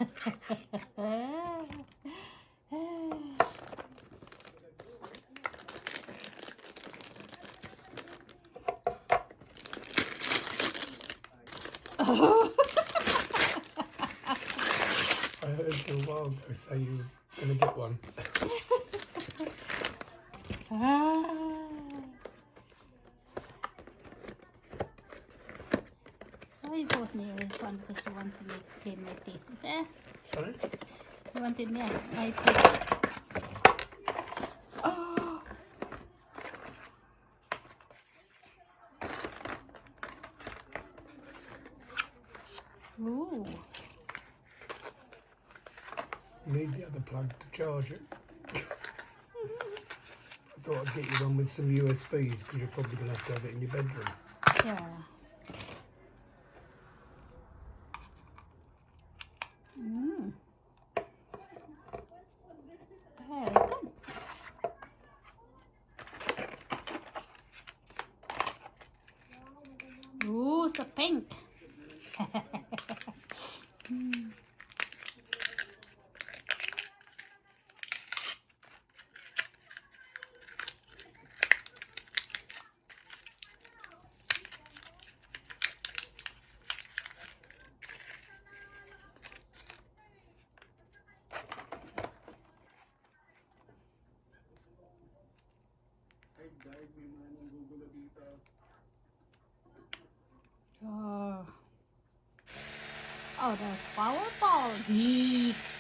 I heard you a while ago say you were going to get one. Oh, you bought me one because you want to clean my teeth. Is it? Sorry? You wanted me my teeth. Oh! Ooh. You need the other plug to charge it. I thought I'd get you one with some USBs because you're probably going to have it in your bedroom. Yeah. Very good. Ooh, so pink. Oh, oh, those power balls.